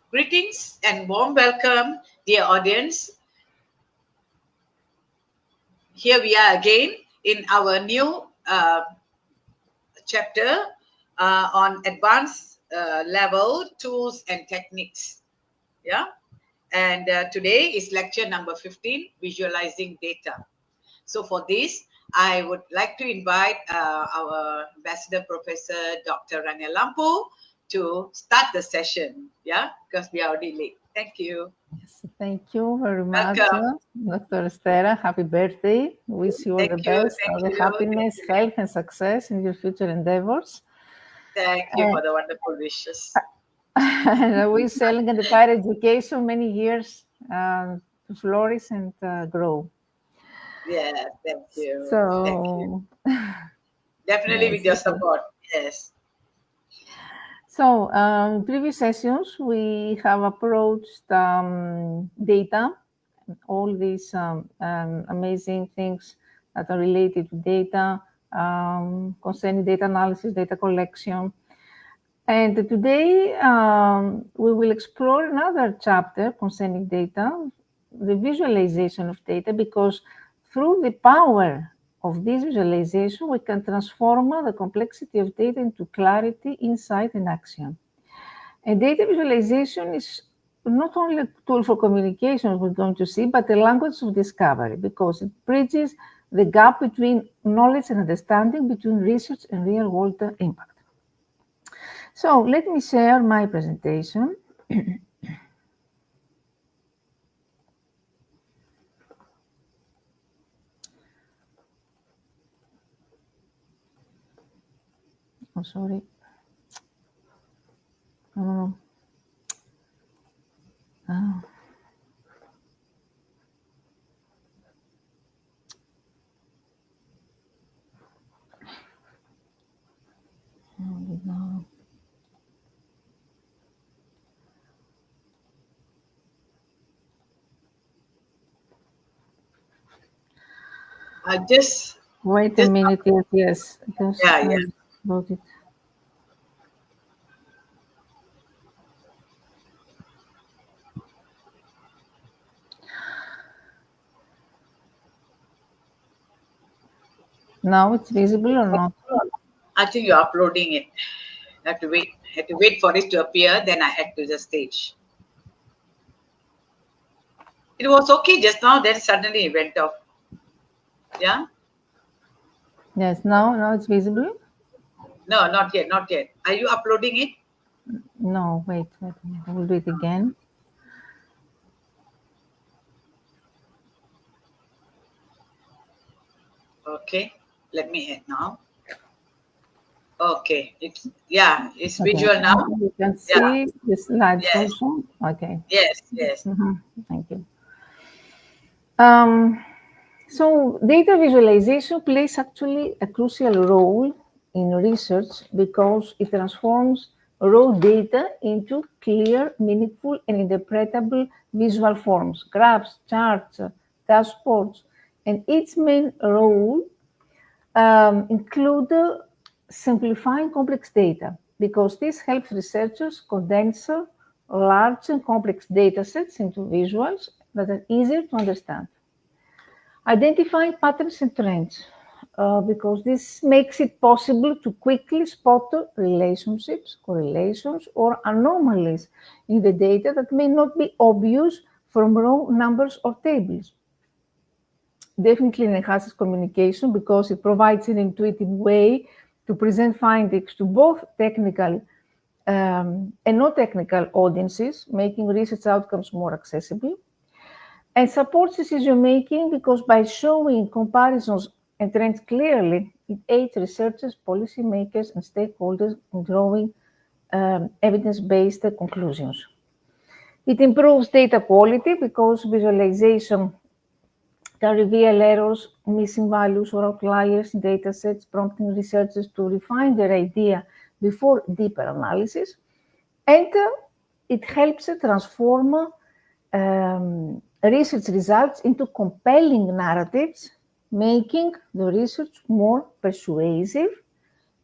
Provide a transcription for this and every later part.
Greetings and warm welcome, dear audience. Here we are again in our new chapter on advanced level tools and techniques. Yeah, and today is lecture number 15, visualizing data. So for this, I would like to invite our ambassador professor, Dr. Rania Lampu, to start the session. Yeah, because we are already late. Thank you. Yes, thank you very much, Welcome. Dr. Estera. Happy birthday. Wish you all the Thank you. best, Thank all the you. Thank happiness, you. health, and success in your future endeavors. Thank you for the wonderful wishes. And I wish Selling and the Higher Education many years to flourish and grow. Yeah, thank you. Thank you. So, Definitely with yes, your okay. support. Yes. So, in previous sessions, we have approached data, all these amazing things that are related to data, concerning data analysis, data collection. And today, we will explore another chapter concerning data, the visualization of data, because through the power of this visualization, we can transform the complexity of data into clarity, insight, and action. And data visualization is not only a tool for communication, we're going to see, but a language of discovery, because it bridges the gap between knowledge and understanding, between research and real-world impact. So let me share my presentation. Oh, sorry. Oh. Oh. No. I just, Wait a just minute. Yes. Just yeah, yeah. about it. Now it's visible or not? I think you're uploading it. I have to wait. I have to wait for it to appear, then I add to the stage. It was okay just now, then suddenly it went off. Yeah? Yes. Now it's visible. No, not yet, not yet. Are you uploading it? No. Wait a minute. I will do it again. Okay. Let me add now. Okay. It's Okay. visual now. You can Yeah. see the slides Yes. also. Okay. Yes. Yes. Thank you. So data visualization plays actually a crucial role in research because it transforms raw data into clear, meaningful, and interpretable visual forms, graphs, charts, dashboards, and its main role include simplifying complex data because this helps researchers condense large and complex data sets into visuals that are easier to understand. Identifying patterns and trends, because this makes it possible to quickly spot relationships, correlations, or anomalies in the data that may not be obvious from raw numbers or tables. Definitely enhances communication because it provides an intuitive way to present findings to both technical and non-technical audiences, making research outcomes more accessible. And supports decision making because by showing comparisons and trends clearly, it aids researchers, policymakers, and stakeholders in drawing evidence-based conclusions. It improves data quality because visualization can reveal errors, missing values, or outliers in data sets, prompting researchers to refine their idea before deeper analysis. And it helps transform research results into compelling narratives, making the research more persuasive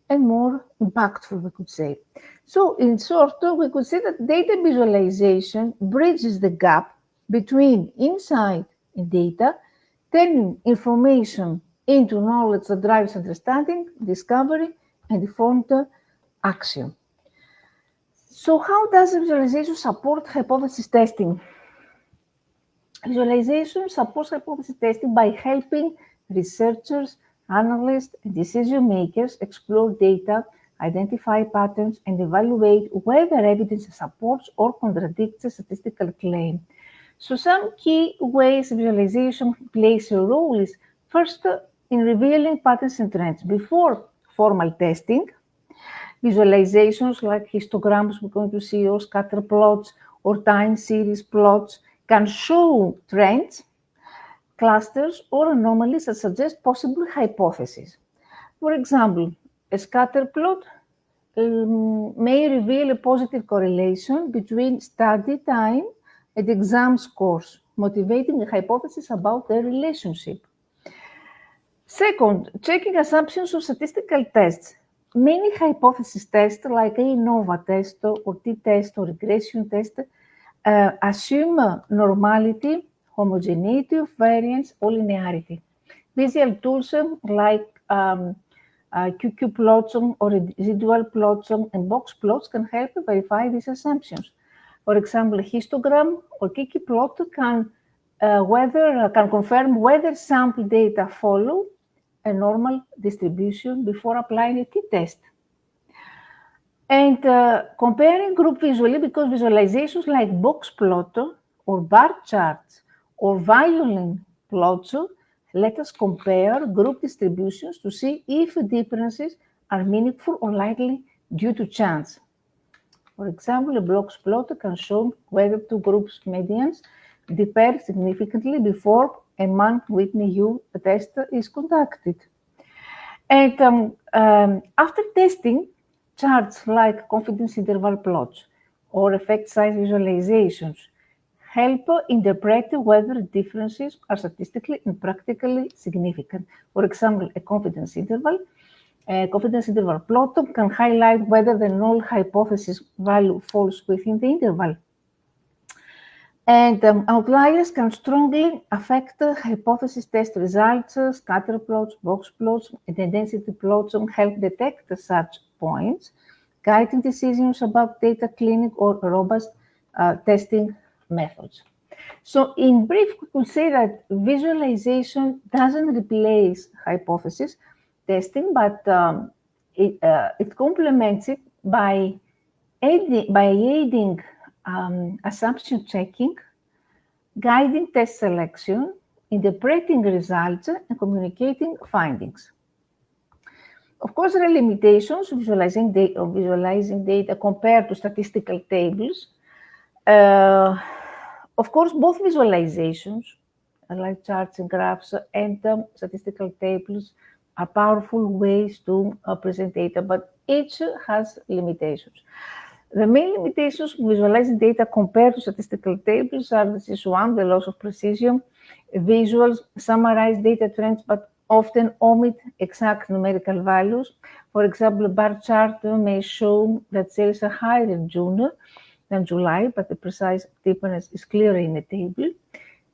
and more impactful, we could say. So in short, we could say that data visualization bridges the gap between insight and data, turning information into knowledge that drives understanding, discovery, and informed action. So how does visualization support hypothesis testing? Visualization supports hypothesis testing by helping researchers, analysts, and decision makers explore data, identify patterns, and evaluate whether evidence supports or contradicts a statistical claim. So some key ways visualization plays a role is first in revealing patterns and trends before formal testing. Visualizations like histograms we're going to see, or scatter plots, or time series plots can show trends, clusters, or anomalies that suggest possible hypotheses. For example, a scatter plot may reveal a positive correlation between study time and exam scores, motivating a hypothesis about their relationship. Second, checking assumptions of statistical tests. Many hypothesis tests, like ANOVA test or t-test or regression test, assume normality, homogeneity of variance, or linearity. Visual tools like QQ plots or residual plots and box plots can help verify these assumptions. For example, a histogram or QQ plot can confirm whether sample data follow a normal distribution before applying a t-test. And comparing group visually, because visualizations like box plot or bar charts or violin plots let us compare group distributions to see if differences are meaningful or likely due to chance. For example, a box plot can show whether two groups' medians differ significantly before a Mann-Whitney U test is conducted. And after testing, charts like confidence interval plots or effect size visualizations help interpret whether differences are statistically and practically significant. For example, a confidence interval plot can highlight whether the null hypothesis value falls within the interval. And outliers can strongly affect hypothesis test results. Scatter plots, box plots, and density plots help detect such points, guiding decisions about data cleaning or robust testing methods. So in brief, we could say that visualization doesn't replace hypothesis testing, but it complements it by aiding assumption checking, guiding test selection, interpreting results, and communicating findings. Of course, there are limitations of visualizing data compared to statistical tables. Of course, both visualizations, like charts and graphs, and statistical tables are powerful ways to present data, but each has limitations. The main limitations of visualizing data compared to statistical tables are, this is one, the loss of precision. Visuals summarize data trends, but often omit exact numerical values. For example, a bar chart may show that sales are higher in June than July, but the precise difference is clearer in the table.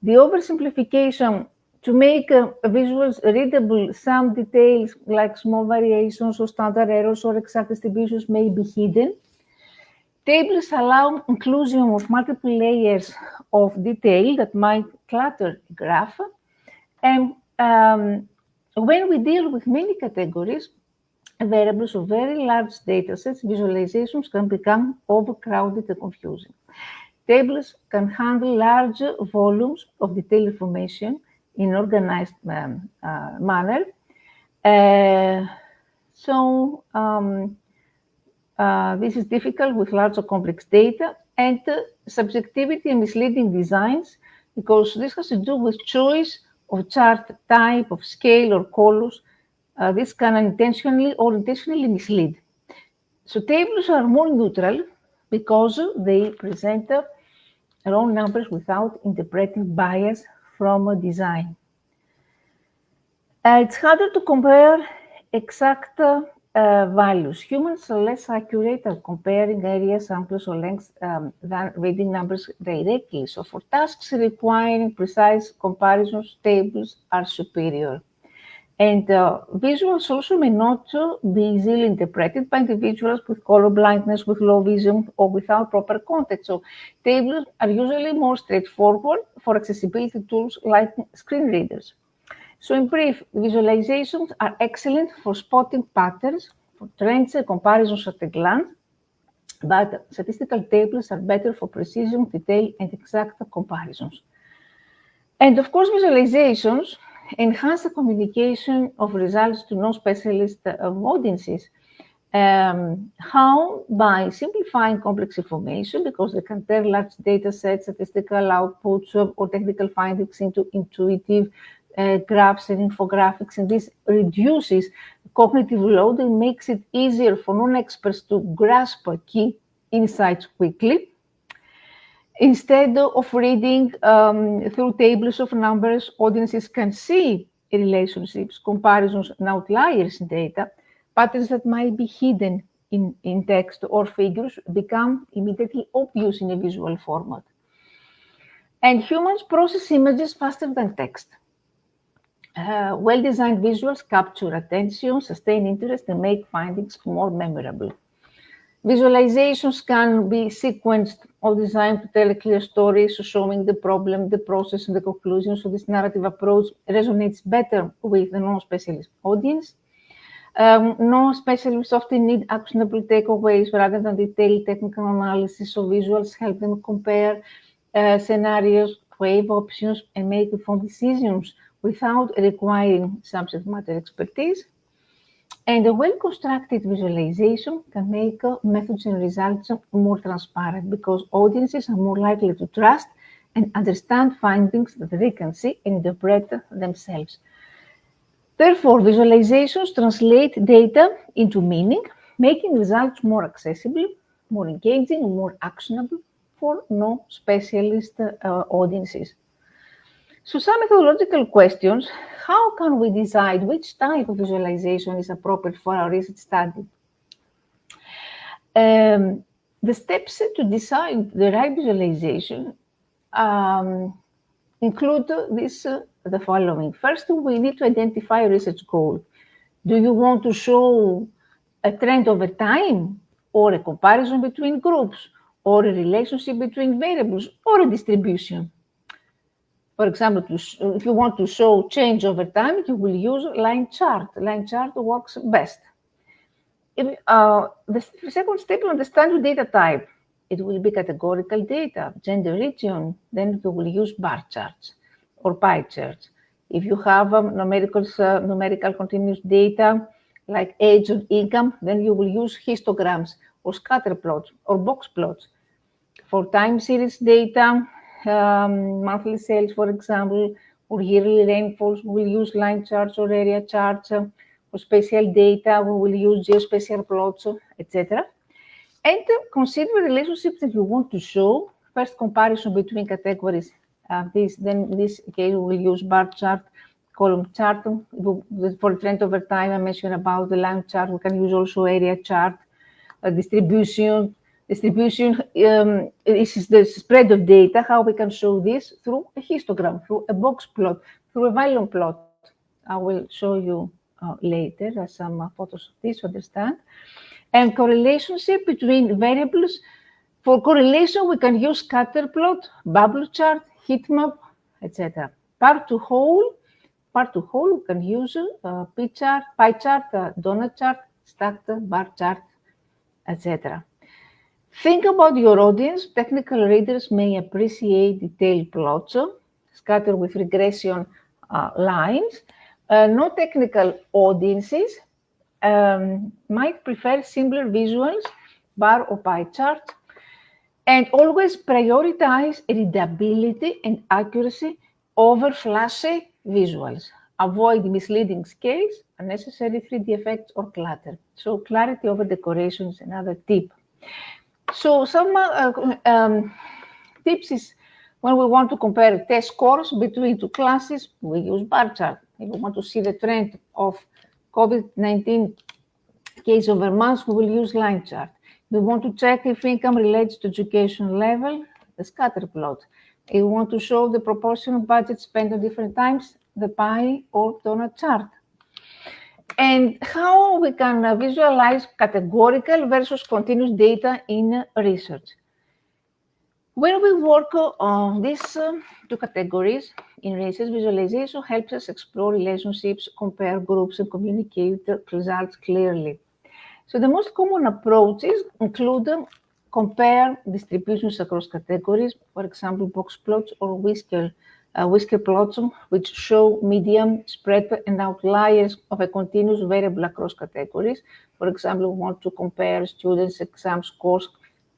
The oversimplification to make visuals readable, some details like small variations or standard errors or exact distributions may be hidden. Tables allow inclusion of multiple layers of detail that might clutter a graph. And when we deal with many categories, variables of very large data sets, visualizations can become overcrowded and confusing. Tables can handle large volumes of detailed information in organized manner. This is difficult with large or complex data, and subjectivity and misleading designs, because this has to do with choice of chart type, of scale, or colors. This can unintentionally or intentionally mislead. So tables are more neutral because they present raw numbers without interpreting bias from a design. It's harder to compare exact values. Humans are less accurate at comparing area samples or lengths than reading numbers directly. So for tasks requiring precise comparisons, tables are superior. And visuals also may not be easily interpreted by individuals with color blindness, with low vision, or without proper context. So tables are usually more straightforward for accessibility tools like screen readers. So in brief, visualizations are excellent for spotting patterns, for trends and comparisons at a glance, but statistical tables are better for precision, detail, and exact comparisons. And of course, visualizations enhance the communication of results to non-specialist audiences. How? By simplifying complex information, because they can turn large data sets, statistical outputs, or technical findings into intuitive graphs and infographics, and this reduces cognitive load and makes it easier for non-experts to grasp key insights quickly. Instead of reading through tables of numbers, audiences can see relationships, comparisons, and outliers in data. Patterns that might be hidden in text or figures become immediately obvious in a visual format. And humans process images faster than text. Well-designed visuals capture attention, sustain interest, and make findings more memorable. Visualizations can be sequenced or designed to tell a clear story, so showing the problem, the process, and the conclusion. So this narrative approach resonates better with the non-specialist audience. Non-specialists often need actionable takeaways rather than detailed technical analysis, so visuals help them compare scenarios, weigh options, and make informed decisions without requiring subject matter expertise. And a well-constructed visualization can make methods and results more transparent because audiences are more likely to trust and understand findings that they can see and interpret themselves. Therefore, visualizations translate data into meaning, making results more accessible, more engaging, and more actionable for non-specialist audiences. So some methodological questions: how can we decide which type of visualization is appropriate for our research study? The steps to decide the right visualization include the following. First, we need to identify a research goal. Do you want to show a trend over time, or a comparison between groups, or a relationship between variables, or a distribution? For example, if you want to show change over time, you will use line chart. Line chart works best. The second step, understand your data type. It will be categorical data, gender, region. Then you will use bar charts or pie charts. If you have numerical continuous data like age or income, then you will use histograms or scatter plots or box plots. For time series data, monthly sales, for example, or yearly rainfalls, we will use line charts or area charts. For spatial data, we will use geospatial plots, etc. And consider the relationships that you want to show. First, comparison between categories. In this case, we will use bar chart, column chart. For trend over time, I mentioned about the line chart. We can use also area chart, distribution. Distribution is the spread of data, how we can show this through a histogram, through a box plot, through a volume plot. I will show you later some photos of this to understand. And correlationship between variables. For correlation, we can use scatter plot, bubble chart, heat map, etc. Part to whole, we can use pie chart, donut chart, stacked bar chart, etc. Think about your audience. Technical readers may appreciate detailed plots, scattered with regression lines. Non-technical audiences might prefer simpler visuals, bar or pie charts, and always prioritize readability and accuracy over flashy visuals. Avoid misleading scales, unnecessary 3D effects, or clutter. So clarity over decoration is another tip. So some tips is when we want to compare test scores between two classes, we use bar chart. If we want to see the trend of COVID-19 case of Vermont, we will use line chart. We want to check if income relates to education level, the scatter plot. If we want to show the proportion of budget spent at different times, the pie or donut chart. And how we can visualize categorical versus continuous data in research. When we work on these two categories in research, visualization helps us explore relationships, compare groups, and communicate results clearly. So the most common approaches include compare distributions across categories, for example, box plots or whisker plots, which show median, spread, and outliers of a continuous variable across categories. For example, we want to compare students' exam scores,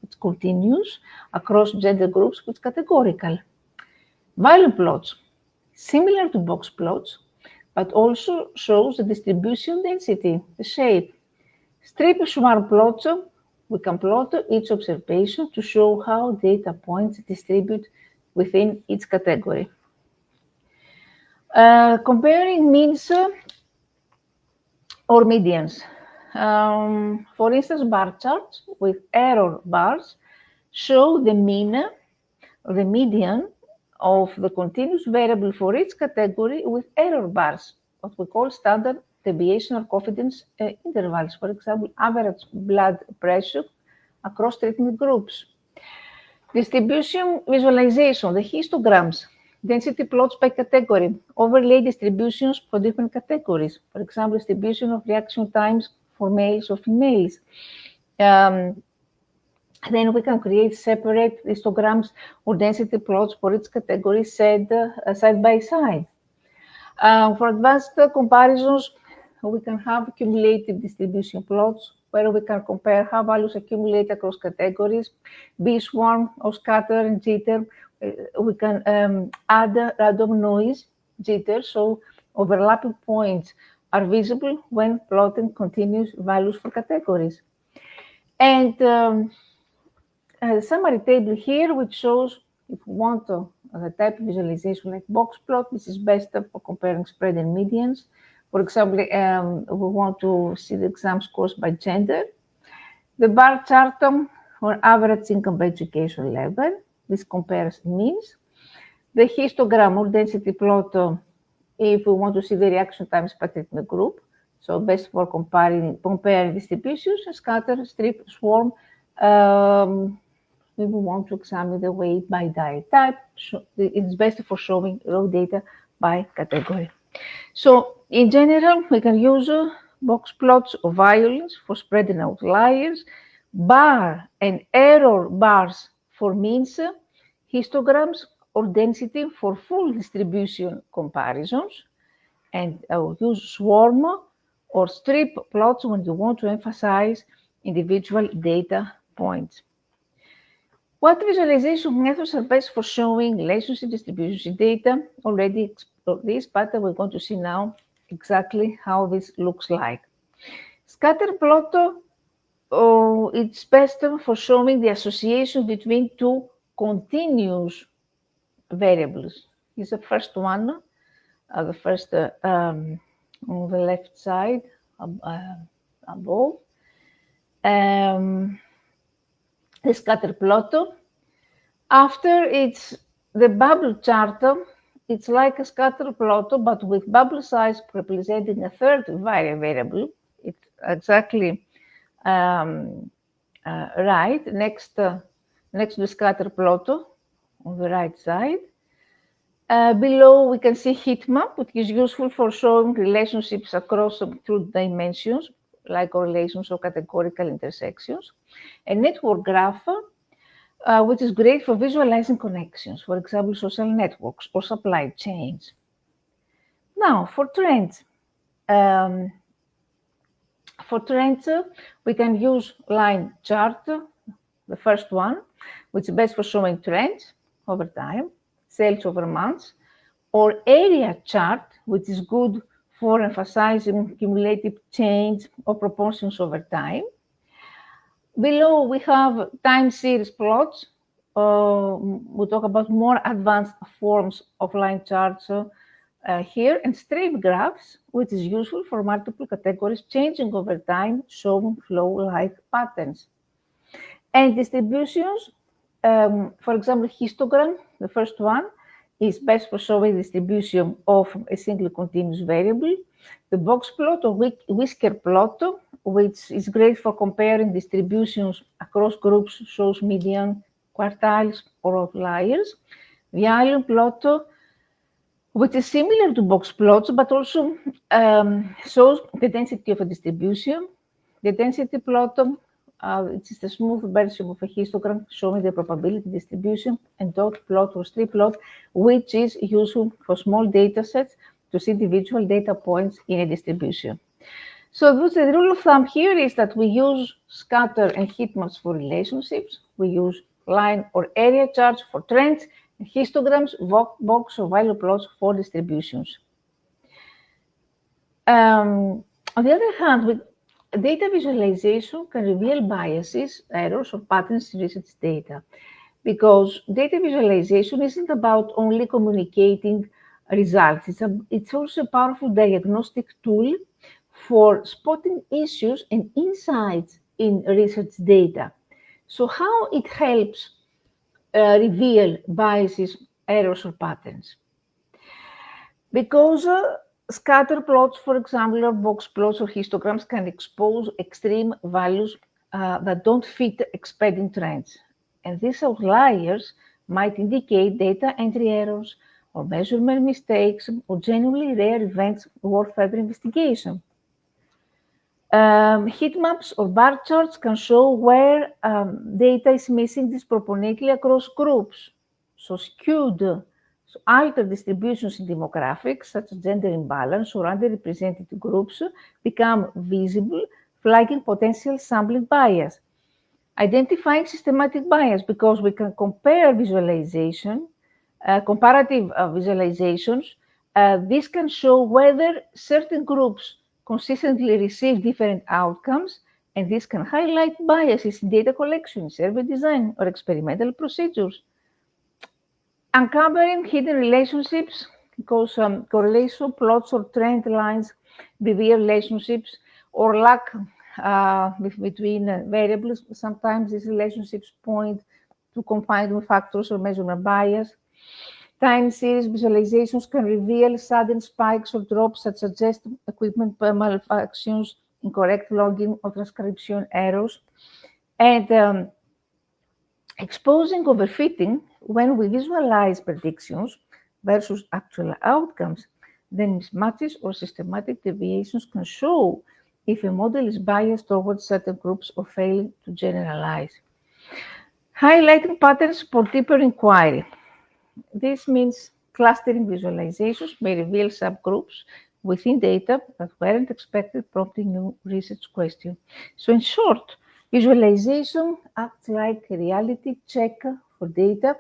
which continues, across gender groups, which categorical. Value plots, similar to box plots, but also shows the distribution density, the shape. Strip swarm plots, we can plot each observation to show how data points distribute within each category. Comparing means or medians. For instance, bar charts with error bars show the mean or the median of the continuous variable for each category with error bars, what we call standard deviation or confidence intervals. For example, average blood pressure across treatment groups. Distribution visualization, the histograms, density plots by category, overlay distributions for different categories. For example, distribution of reaction times for males or females. Then we can create separate histograms or density plots for each category side by side. For advanced comparisons, we can have cumulative distribution plots where we can compare how values accumulate across categories, B-swarm or scatter and jitter. We can add random noise, jitter, so overlapping points are visible when plotting continuous values for categories. And a summary table here, which shows if we want the type of visualization like box plot, this is best for comparing spread and medians. For example, we want to see the exam scores by gender. The bar chart for average income by education level. This compares means. The histogram or density plot if we want to see the reaction times per treatment group. So best for comparing distributions, scatter, strip, swarm. We want to examine the weight by diet type. It's best for showing raw data by category. So in general, we can use box plots or violins for spread and outliers, bar and error bars for means, histograms or density for full distribution comparisons, and use swarm or strip plots when you want to emphasize individual data points. What visualization methods are best for showing relationship distribution data? Already explored this, but we're going to see now exactly how this looks like. Scatter plot, it's best for showing the association between two continuous variables. Here's the first one, the first on the left side above. The scatter plot. After it's the bubble chart, it's like a scatter plot, but with bubble size representing a third variable. It's exactly right next to the scatter plot on the right side. Below, we can see heat map, which is useful for showing relationships across two dimensions, like correlations or categorical intersections. A network graph, which is great for visualizing connections, for example, social networks or supply chains. Now, for trends. We can use line chart, the first one, which is best for showing trends over time, sales over months, or area chart, which is good for emphasizing cumulative change or proportions over time. Below, we have time series plots. We talk about more advanced forms of line charts, here, and stripe graphs, which is useful for multiple categories changing over time, showing flow-like patterns. And distributions, for example, histogram, the first one, is best for showing distribution of a single continuous variable. The box plot or whisker plot, which is great for comparing distributions across groups, shows median, quartiles, or outliers. The island plot, which is similar to box plots, but also shows the density of a distribution. The density plot, which is the smooth version of a histogram showing the probability distribution, and dot plot or strip plot, which is useful for small data sets to see individual data points in a distribution. So the rule of thumb here is that we use scatter and heat maps for relationships. We use line or area charts for trends, and histograms, box or value plots for distributions. On the other hand, data visualization can reveal biases, errors, or patterns in research data, because data visualization isn't about only communicating results. It's also a powerful diagnostic tool for spotting issues and insights in research data. So how it helps reveal biases, errors, or patterns? Because scatter plots, for example, or box plots or histograms can expose extreme values that don't fit expected trends. And these outliers might indicate data entry errors or measurement mistakes or genuinely rare events worth further investigation. Heat maps or bar charts can show where data is missing disproportionately across groups. So skewed, altered distributions in demographics, such as gender imbalance or underrepresented groups, become visible, flagging potential sampling bias. Identifying systematic bias, because we can compare visualization, comparative visualizations. This can show whether certain groups consistently receive different outcomes, and this can highlight biases in data collection, survey design, or experimental procedures. Uncovering hidden relationships, because correlation plots or trend lines reveal relationships or lack between variables. Sometimes these relationships point to confinement factors or measurement bias. Time series visualizations can reveal sudden spikes or drops that suggest equipment malfunctions, incorrect logging, or transcription errors. And exposing overfitting, when we visualize predictions versus actual outcomes, then mismatches or systematic deviations can show if a model is biased towards certain groups or failing to generalize. Highlighting patterns for deeper inquiry. This means clustering visualizations may reveal subgroups within data that weren't expected, prompting new research questions. So in short, visualization acts like a reality check for data,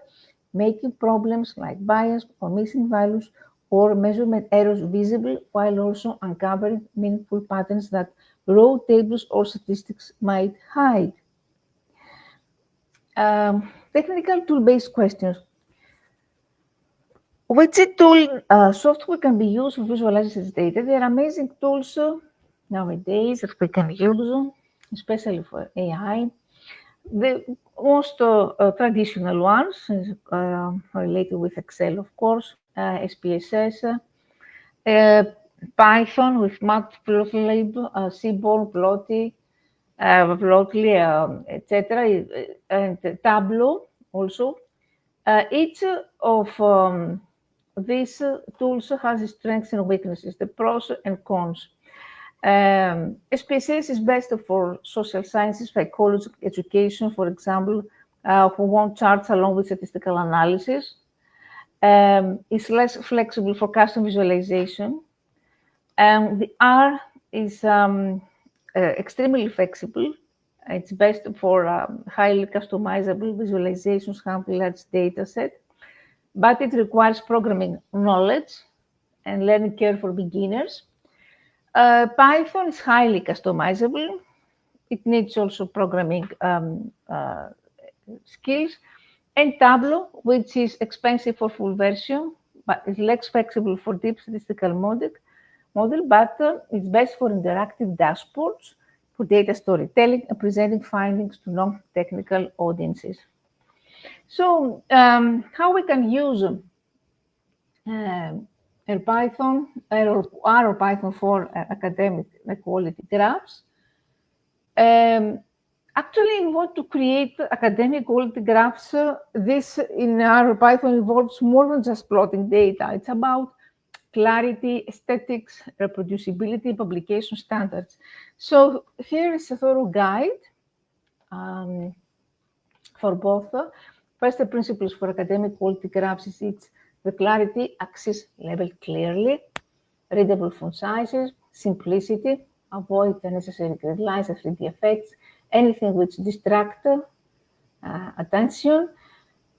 making problems like bias or missing values or measurement errors visible, while also uncovering meaningful patterns that raw tables or statistics might hide. Technical tool-based questions. Which tool software can be used to visualize this data? There are amazing tools nowadays that we can use, especially for AI. The most traditional ones is related with Excel, of course, SPSS, Python with Matplotlib, Seaborn, Plotly, etc., and Tableau also. Each of these tools has its strengths and weaknesses, the pros and cons. SPSS is best for social sciences, psychology, education, for example, who want charts along with statistical analysis. It's less flexible for custom visualization. The R is extremely flexible. It's best for highly customizable visualizations, handling large data set, but it requires programming knowledge and learning curve for beginners. Python is highly customizable. It needs also programming skills. And Tableau, which is expensive for full version, but it's less flexible for deep statistical model, but it's best for interactive dashboards, for data storytelling and presenting findings to non-technical audiences. So how we can use Python or R Python for academic quality graphs? Actually, we want to create academic quality graphs. This in R Python involves more than just plotting data. It's about clarity, aesthetics, reproducibility, publication standards. So here is a thorough guide for both. First, the principles for academic quality graphs is it's the clarity axis labeled clearly, readable font sizes, simplicity, avoid unnecessary grid lines and 3D effects, anything which distracts attention,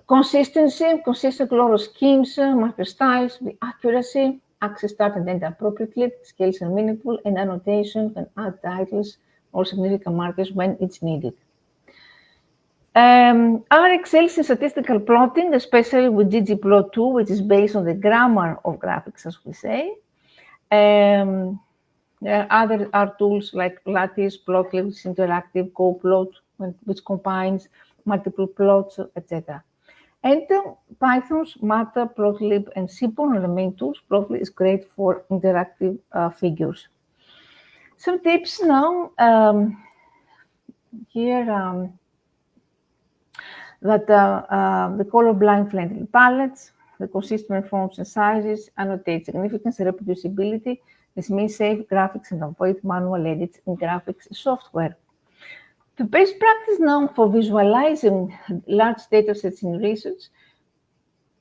consistency, consistent color schemes, marker styles, the accuracy, axis start and end appropriately, scales are meaningful, and annotation can add titles or significant markers when it's needed. R excels in statistical plotting, especially with ggplot2, which is based on the grammar of graphics, as we say. There are other R tools like Lattice, Plotly, which is interactive, CoPlot, which combines multiple plots, etc. And Python's Matplotlib and Seapon are the main tools. Plotly is great for interactive figures. Some tips now. Here, that the colorblind friendly palettes, the consistent fonts and sizes, annotate significance and reproducibility. This means save graphics and avoid manual edits in graphics software. The best practice now for visualizing large data sets in research.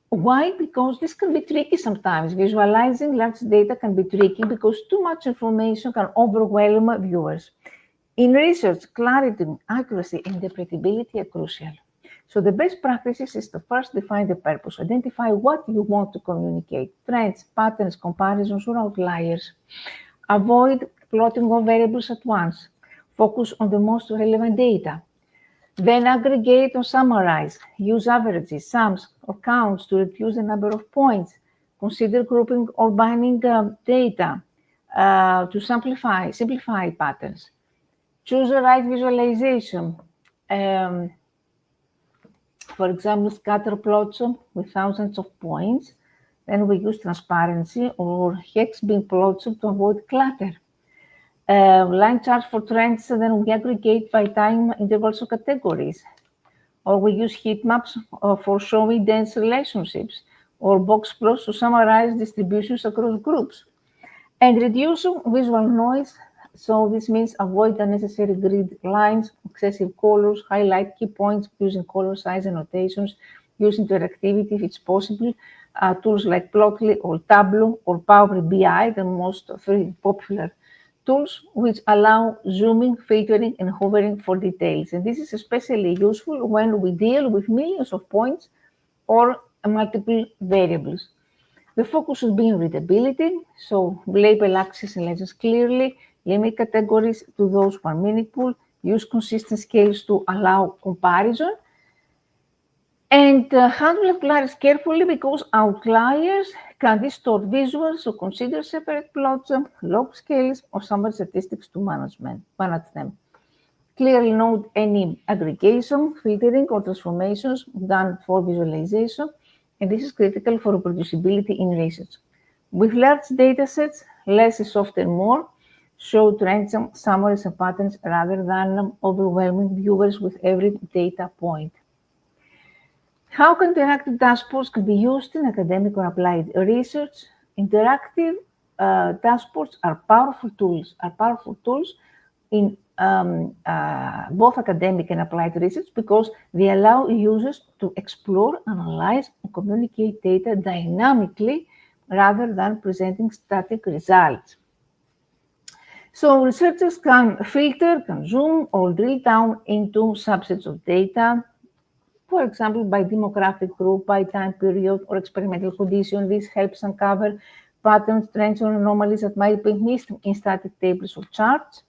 Why? Because this can be tricky sometimes. Visualizing large data can be tricky because too much information can overwhelm viewers. In research, clarity, accuracy, and interpretability are crucial. So the best practices is to first define the purpose, identify what you want to communicate, trends, patterns, comparisons, or outliers. Avoid plotting all variables at once. Focus on the most relevant data. Then aggregate or summarize. Use averages, sums, or counts to reduce the number of points. Consider grouping or binding data to simplify patterns. Choose the right visualization. For example, scatter plots with thousands of points. Then we use transparency or hex bin plots to avoid clutter. Line charts for trends, then we aggregate by time intervals or categories. Or we use heat maps for showing dense relationships, or box plots to summarize distributions across groups. And reduce visual noise. So this means avoid unnecessary grid lines, excessive colors, highlight key points using color size annotations, use interactivity if it's possible. Tools like Plotly or Tableau or Power BI, the most three popular tools, which allow zooming, filtering, and hovering for details. And this is especially useful when we deal with millions of points or multiple variables. The focus should be on readability, so label axes and legends clearly, limit categories to those who are meaningful, use consistent scales to allow comparison, and handle outliers carefully because outliers can distort visuals, so consider separate plots, log scales, or summary statistics to manage them. Clearly note any aggregation, filtering, or transformations done for visualization, and this is critical for reproducibility in research. With large data sets, less is often more. Show trends, summaries, and patterns rather than overwhelming viewers with every data point. How interactive dashboards can be used in academic or applied research? Interactive dashboards are powerful tools in both academic and applied research because they allow users to explore, analyze, and communicate data dynamically rather than presenting static results. So researchers can filter, can zoom, or drill down into subsets of data, for example, by demographic group, by time period, or experimental condition. This helps uncover patterns, trends, or anomalies that might be missed in static tables or charts.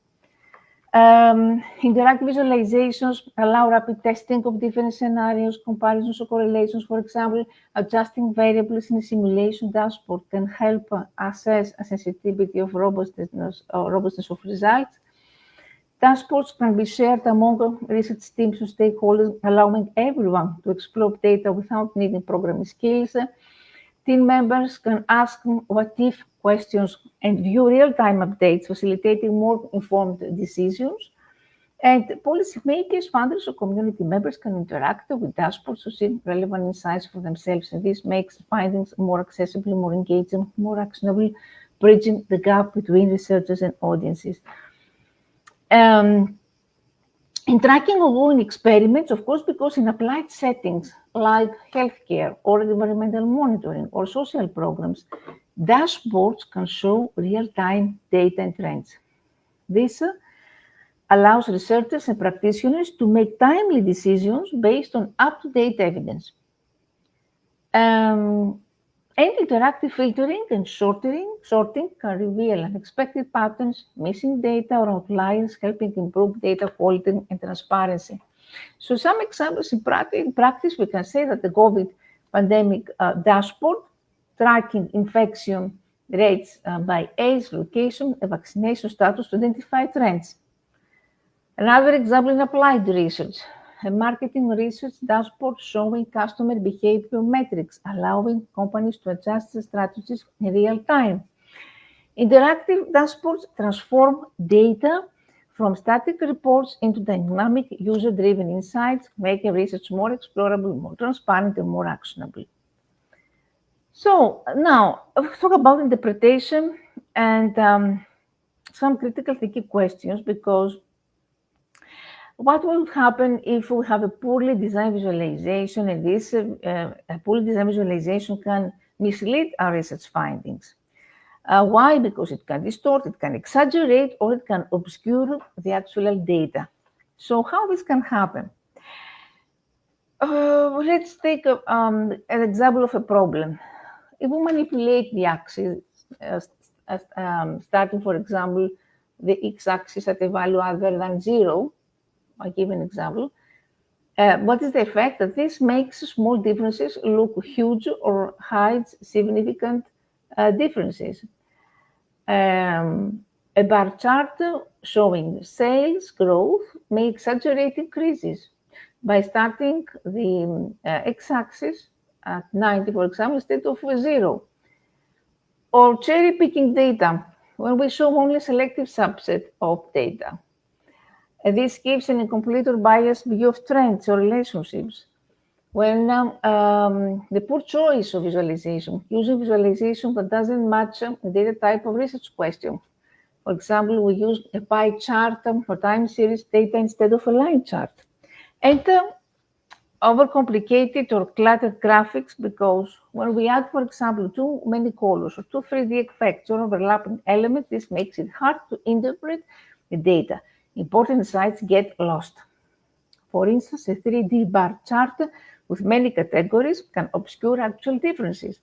Interactive visualizations allow rapid testing of different scenarios, comparisons or correlations. For example, adjusting variables in a simulation dashboard can help assess a sensitivity of robustness of results. Dashboards can be shared among research teams and stakeholders, allowing everyone to explore data without needing programming skills. Team members can ask what-if questions and view real-time updates, facilitating more informed decisions. And policymakers, funders, or community members can interact with dashboards to see relevant insights for themselves. And this makes findings more accessible, more engaging, more actionable, bridging the gap between researchers and audiences. In tracking ongoing experiments, of course, because in applied settings like healthcare or environmental monitoring or social programs, dashboards can show real-time data and trends. This allows researchers and practitioners to make timely decisions based on up-to-date evidence. And interactive filtering and sorting can reveal unexpected patterns, missing data or outliers, helping improve data quality and transparency. So some examples in practice, we can say that the COVID pandemic dashboard tracking infection rates by age, location, and vaccination status to identify trends. Another example in applied research, a marketing research dashboard showing customer behavior metrics, allowing companies to adjust their strategies in real time. Interactive dashboards transform data from static reports into dynamic user-driven insights, making research more explorable, more transparent, and more actionable. So now, let's talk about interpretation and some critical thinking questions, because what will happen if we have a poorly designed visualization, and this a poorly designed visualization can mislead our research findings? Why? Because it can distort, it can exaggerate, or it can obscure the actual data. So how this can happen? Let's take an example of a problem. If we manipulate the axis, starting, for example, the x-axis at a value other than 0, I give an example. What is the effect? That this makes small differences look huge or hides significant differences. A bar chart showing sales growth may exaggerate increases by starting the x-axis at 90, for example, instead of 0. Or cherry-picking data, when we show only a selective subset of data. This gives an incomplete or biased view of trends or relationships. When the poor choice of visualization, using visualization that doesn't match the data type of research question. For example, we use a pie chart for time series data instead of a line chart. And overcomplicated or cluttered graphics, because when we add, for example, too many colors or too 3D effects or overlapping elements, this makes it hard to interpret the data. Important insights get lost. For instance, a 3D bar chart with many categories can obscure actual differences.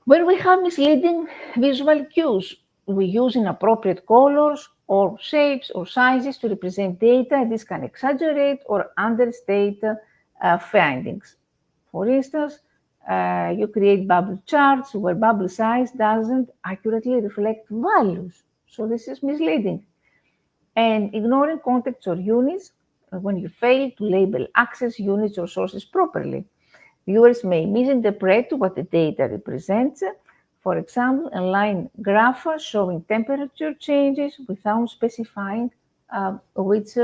When we have misleading visual cues, we use inappropriate colors or shapes or sizes to represent data, and this can exaggerate or understate findings. For instance, you create bubble charts where bubble size doesn't accurately reflect values. So this is misleading. And ignoring context or units when you fail to label access units or sources properly. Viewers may misinterpret what the data represents. For example, a line graph showing temperature changes without specifying which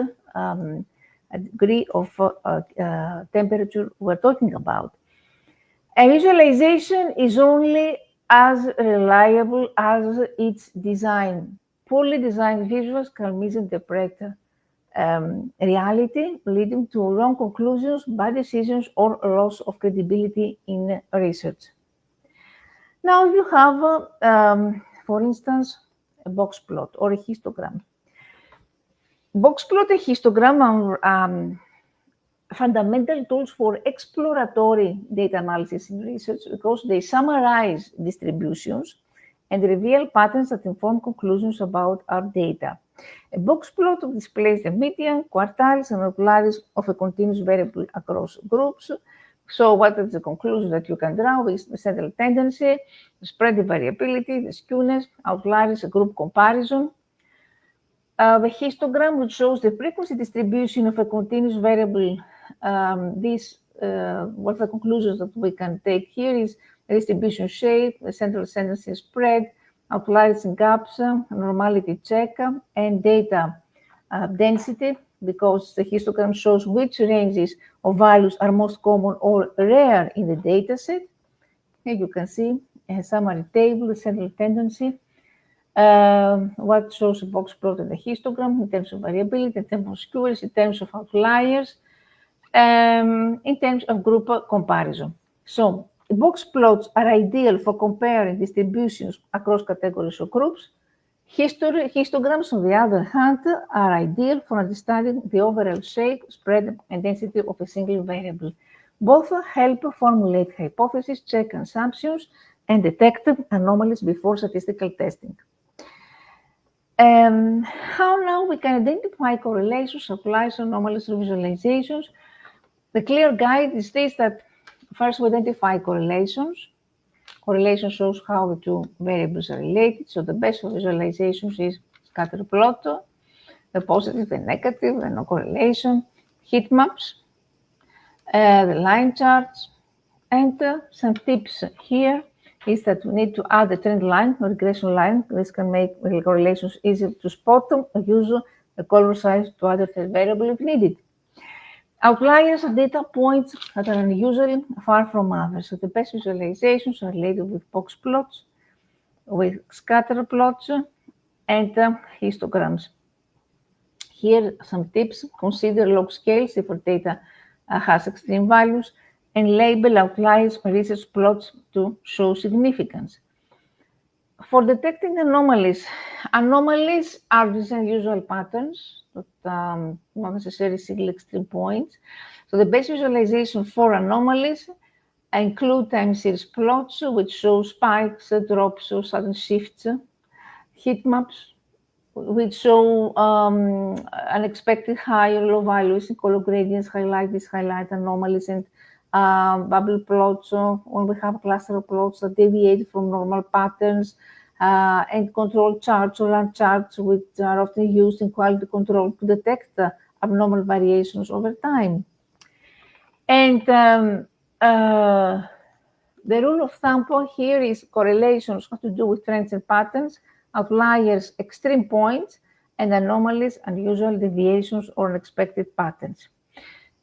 degree of temperature we're talking about. A visualization is only as reliable as its design. Poorly designed visuals can misinterpret reality, leading to wrong conclusions, bad decisions, or loss of credibility in research. Now, you have, for instance, a box plot or a histogram. Box plot and histogram are fundamental tools for exploratory data analysis in research because they summarize distributions and reveal patterns that inform conclusions about our data. A box plot displays the median, quartiles, and outliers of a continuous variable across groups. So what is the conclusion that you can draw is the central tendency, the spread variability, the skewness, outliers, a group comparison. The histogram, which shows the frequency distribution of a continuous variable. What the conclusions that we can take here is the distribution shape, the central tendency spread, outliers and gaps, normality check, and data density, because the histogram shows which ranges of values are most common or rare in the data set. Here you can see a summary table, the central tendency, what shows a box plot and the histogram in terms of variability, in terms of skewness, in terms of outliers, in terms of group comparison. So box plots are ideal for comparing distributions across categories or groups. Histograms, on the other hand, are ideal for understanding the overall shape, spread, and density of a single variable. Both help formulate hypotheses, check assumptions, and detect anomalies before statistical testing. How now we can identify correlations, outliers, anomalies, or visualizations? The clear guide is this, that first we identify correlations. Correlation shows how the two variables are related. So the best for visualizations is scatter plot, the positive, the negative, and no correlation, heat maps, the line charts, and some tips here is that we need to add a trend line or regression line. This can make the correlations easier to spot them or use the color size to add a third variable if needed. Outliers are data points that are unusually far from others. So the best visualizations are related with box plots, with scatter plots, and histograms. Here are some tips. Consider log scales if your data has extreme values, and label outliers or research plots to show significance. For detecting anomalies, anomalies are these unusual patterns that not necessarily single extreme points. So the best visualization for anomalies include time series plots, which show spikes, drops, or sudden shifts, heat maps, which show unexpected high or low values in color gradients, highlight anomalies, and bubble plots, when we have cluster plots that deviate from normal patterns, and control charts or run charts, which are often used in quality control to detect abnormal variations over time. And the rule of thumb here is correlations have to do with trends and patterns, outliers, extreme points, and anomalies, unusual deviations or unexpected patterns.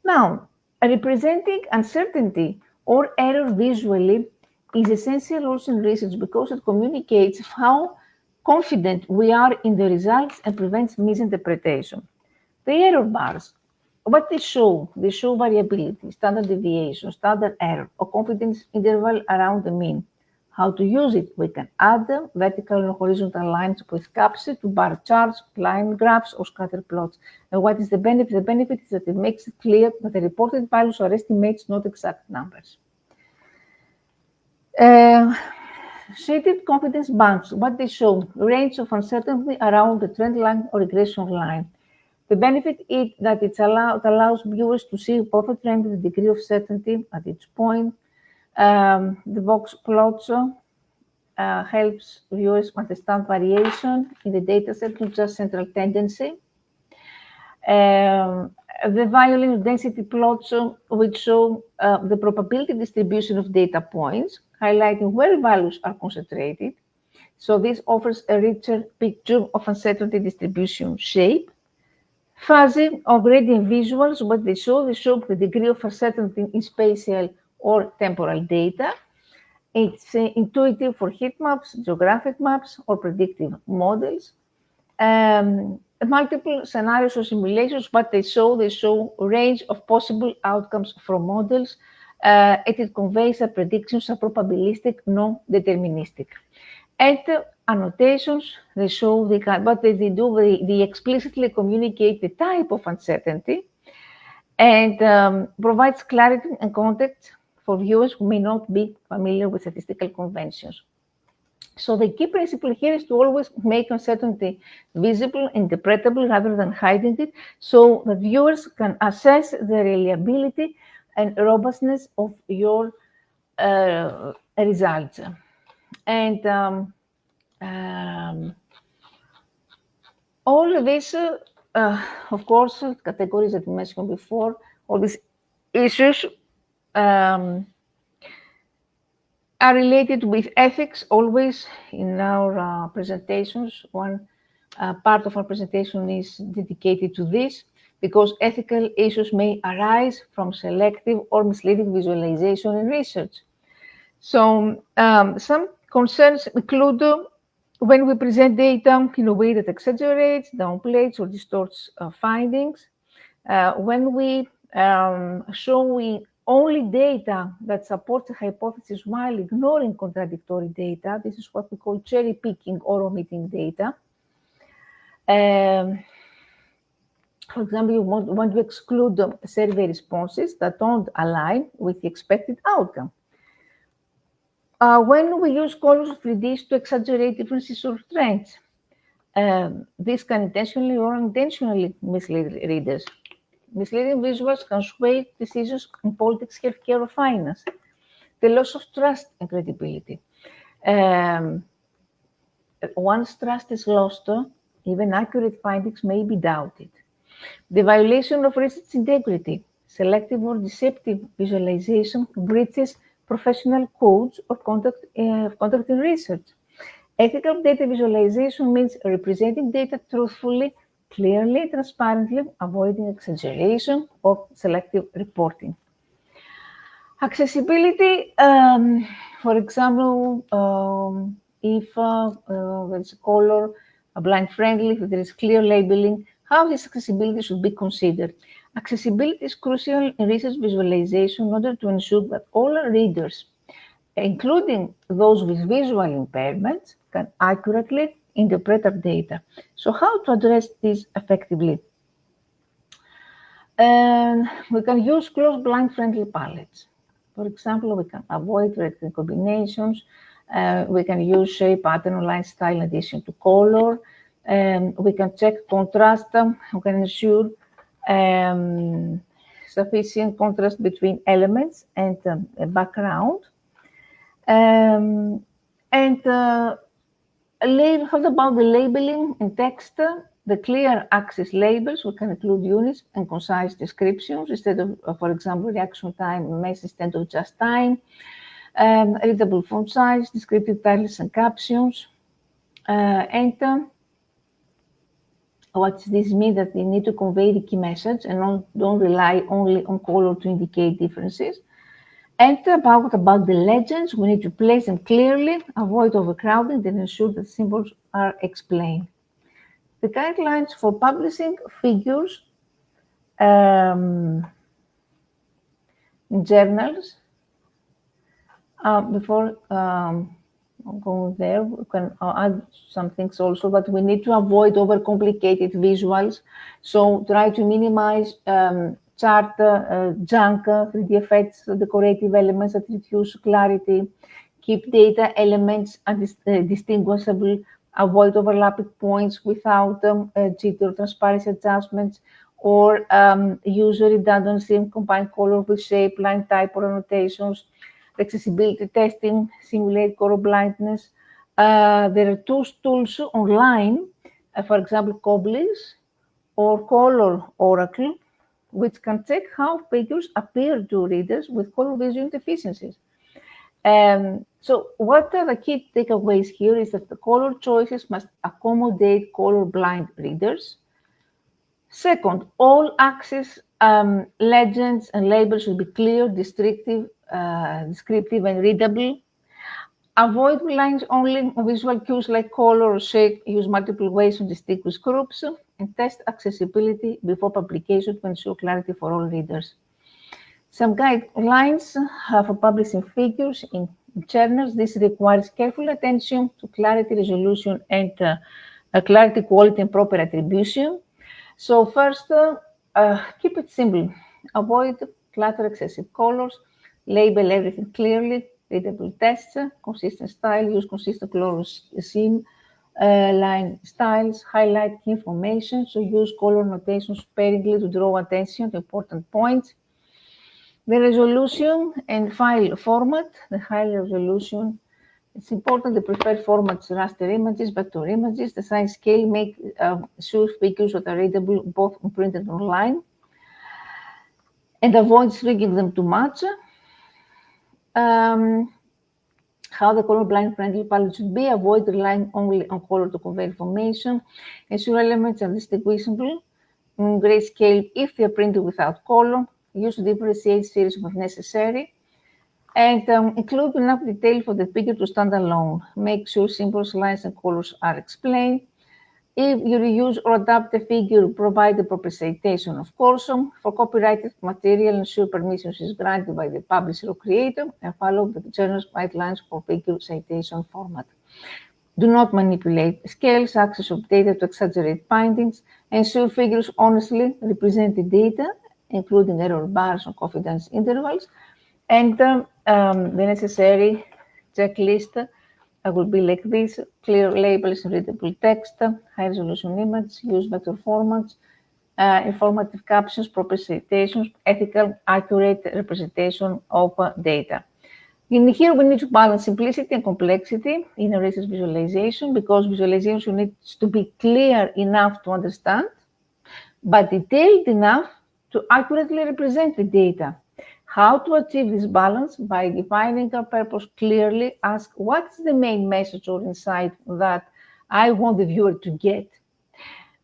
Now, representing uncertainty or error visually is essential also in research because it communicates how confident we are in the results and prevents misinterpretation. The error bars, what they show variability, standard deviation, standard error, or confidence interval around the mean. How to use it? We can add vertical and horizontal lines with caps to bar charts, line graphs, or scatter plots. And what is the benefit? The benefit is that it makes it clear that the reported values are estimates, not exact numbers. Shaded confidence bands, what they show, range of uncertainty around the trend line or regression line. The benefit is that it allows viewers to see both the trend and the degree of certainty at each point. The box plots helps viewers understand variation in the data set, not just central tendency. The violin density plots, which show the probability distribution of data points, highlighting where values are concentrated. So this offers a richer picture of uncertainty distribution shape. Fuzzy or gradient visuals, what they show the degree of uncertainty in spatial or temporal data. It's intuitive for heat maps, geographic maps, or predictive models. Multiple scenarios or simulations, what they show a range of possible outcomes from models. It conveys that predictions are probabilistic, non-deterministic. And annotations, they show what they do, they explicitly communicate the type of uncertainty and provides clarity and context for viewers who may not be familiar with statistical conventions. So the key principle here is to always make uncertainty visible, interpretable, rather than hiding it, so that viewers can assess the reliability and robustness of your results. And all of this, of course, categories that we mentioned before, all these issues are related with ethics always in our presentations. One part of our presentation is dedicated to this, because ethical issues may arise from selective or misleading visualization in research. So some concerns include when we present data in a way that exaggerates, downplays, or distorts findings. When we show only data that supports a hypothesis while ignoring contradictory data, this is what we call cherry picking or omitting data. For example, you want to exclude survey responses that don't align with the expected outcome. When we use colors of 3Ds to exaggerate differences or trends, this can intentionally or unintentionally mislead readers. Misleading visuals can sway decisions in politics, healthcare, or finance. The loss of trust and credibility. Once trust is lost, even accurate findings may be doubted. The violation of research integrity. Selective or deceptive visualization breaches professional codes of conduct in research. Ethical data visualization means representing data truthfully, clearly, transparently, avoiding exaggeration or selective reporting. Accessibility, for example, if there's a color, blind friendly, if there is clear labeling, how this accessibility should be considered. Accessibility is crucial in research visualization in order to ensure that all readers, including those with visual impairments, can accurately interpret our data. So how to address this effectively? We can use close blind friendly palettes. For example, we can avoid red combinations. We can use shape, pattern, or line style in addition to color. We can check contrast. We can ensure sufficient contrast between elements and background. What about the labeling in text? The clear access labels, we can include units and concise descriptions instead of, for example, reaction time, mess instead of just time. Readable font size, descriptive titles and captions. What does this mean? That they need to convey the key message and don't rely only on color to indicate differences. And about the legends, we need to place them clearly, avoid overcrowding, and ensure that symbols are explained. The guidelines for publishing figures in journals. Before going there, we can add some things also, but we need to avoid overcomplicated visuals. So try to minimize chart junk, 3D effects, decorative elements that reduce clarity, keep data elements distinguishable, avoid overlapping points without jitter or transparency adjustments, or use redundancy and combine color with shape, line type, or annotations. Accessibility testing, simulate color blindness. There are two tools online, for example, Coblis or Color Oracle, which can check how figures appear to readers with color vision deficiencies. So what are the key takeaways here is that the color choices must accommodate colorblind readers. Second, all access legends and labels should be clear, descriptive, and readable. Avoid relying only on visual cues like color or shape. Use multiple ways to distinguish groups, and test accessibility before publication to ensure clarity for all readers. Some guidelines for publishing figures in journals. This requires careful attention to clarity, resolution, and clarity, quality, and proper attribution. So first, keep it simple. Avoid clutter, excessive colors. Label everything clearly. readable tests, consistent style, use consistent color scheme, line styles, highlight key information, so use color notation sparingly to draw attention to important points. The resolution and file format, the high resolution, it's important the preferred formats, raster images, vector images, the size scale, make sure figures that are readable both printed and online, and avoid shrinking them too much. How the colorblind friendly palette should be, avoid relying only on color to convey information, ensure elements are distinguishable in grayscale if they are printed without color, use differentiate series when necessary, and include enough detail for the figure to stand alone. Make sure symbols, lines, and colors are explained. If you reuse or adapt the figure, provide the proper citation, of course. For copyrighted material, ensure permission is granted by the publisher or creator and follow the general guidelines for figure citation format. Do not manipulate scales, access of data to exaggerate findings. Ensure figures honestly represent the data, including error bars or confidence intervals. And the necessary checklist will be like this: clear labels, readable text, high-resolution image, use vector formats, informative captions, proper citations, ethical, accurate representation of data. In here, we need to balance simplicity and complexity in a research visualization, because visualization needs to be clear enough to understand, but detailed enough to accurately represent the data. How to achieve this balance? By defining our purpose clearly, ask what's the main message or insight that I want the viewer to get.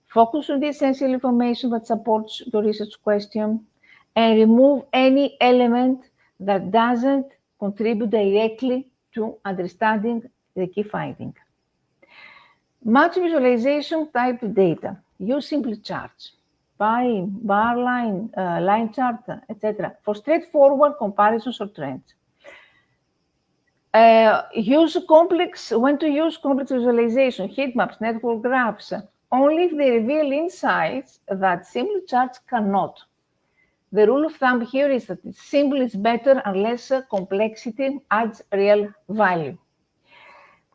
Focus on the essential information that supports your research question, and remove any element that doesn't contribute directly to understanding the key finding. Match visualization type data. Use simple charts, bar line, line chart, etc. for straightforward comparisons or trends. When to use complex visualization, heat maps, network graphs, only if they reveal insights that simple charts cannot. The rule of thumb here is that simple is better unless complexity adds real value.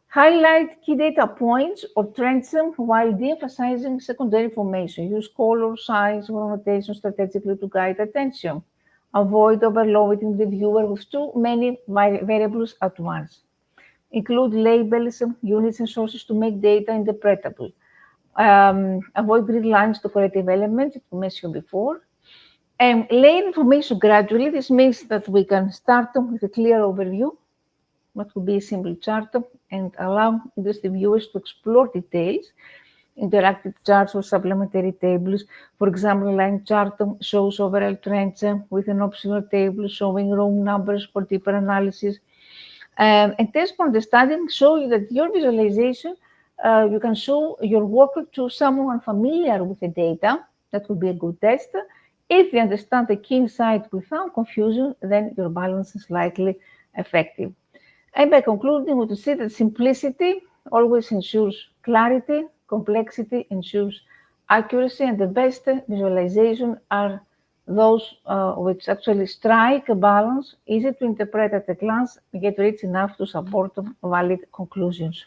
Highlight key data points or trends while de-emphasizing secondary information. Use color, size, or annotation strategically to guide attention. Avoid overloading the viewer with too many variables at once. Include labels, units, and sources to make data interpretable. Avoid grid lines to corrective elements, as we mentioned before. And lay information gradually. This means that we can start with a clear overview, what would be a simple chart, and allow interested viewers to explore details, interactive charts or supplementary tables. For example, a line chart shows overall trends with an optional table showing room numbers for deeper analysis. And tests for understanding show you that your visualization, you can show your work to someone familiar with the data. That would be a good test. If they understand the key insight without confusion, then your balance is likely effective. And by concluding, we see that simplicity always ensures clarity, complexity ensures accuracy, and the best visualization are those which actually strike a balance, easy to interpret at a glance, yet rich enough to support valid conclusions.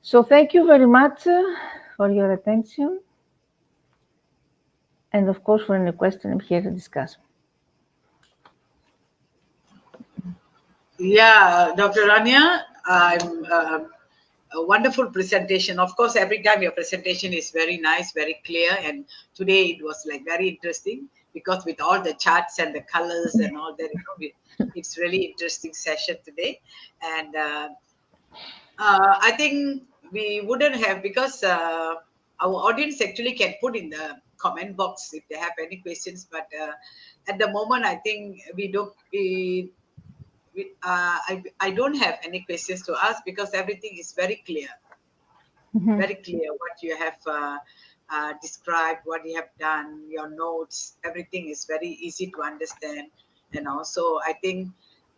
So thank you very much for your attention. And of course, for any question, I'm here to discuss. Yeah, Dr. Rania, a wonderful presentation. Of course, every time your presentation is very nice, very clear. And today it was like very interesting because with all the charts and the colors and all that, it's really interesting session today. And I think we wouldn't have, because our audience actually can put in the comment box if they have any questions. But at the moment, I think I don't have any questions to ask because everything is very clear. Mm-hmm. Very clear what you have described, what you have done, your notes, everything is very easy to understand. So I think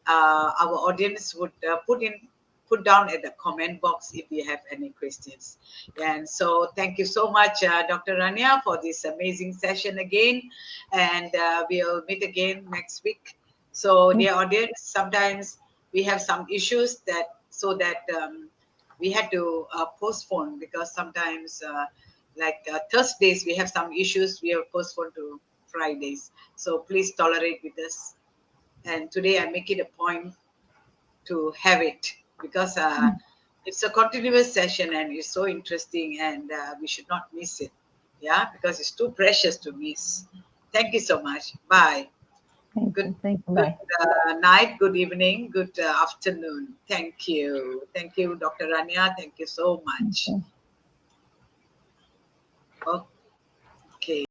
our audience would put down at the comment box if you have any questions. And so thank you so much, Dr. Rania, for this amazing session again. And we'll meet again next week. So dear audience, sometimes we have some issues that we had to postpone, because sometimes Thursdays we have some issues, we have postponed to Fridays. So please tolerate with us. And today I make it a point to have it, because it's a continuous session and it's so interesting, and we should not miss it. Yeah, because it's too precious to miss. Thank you so much. Bye. Thank Good, you. Thank you. good Bye. night, good evening, good afternoon. Thank you. Thank you, Dr. Rania. Thank you so much. Okay. Okay.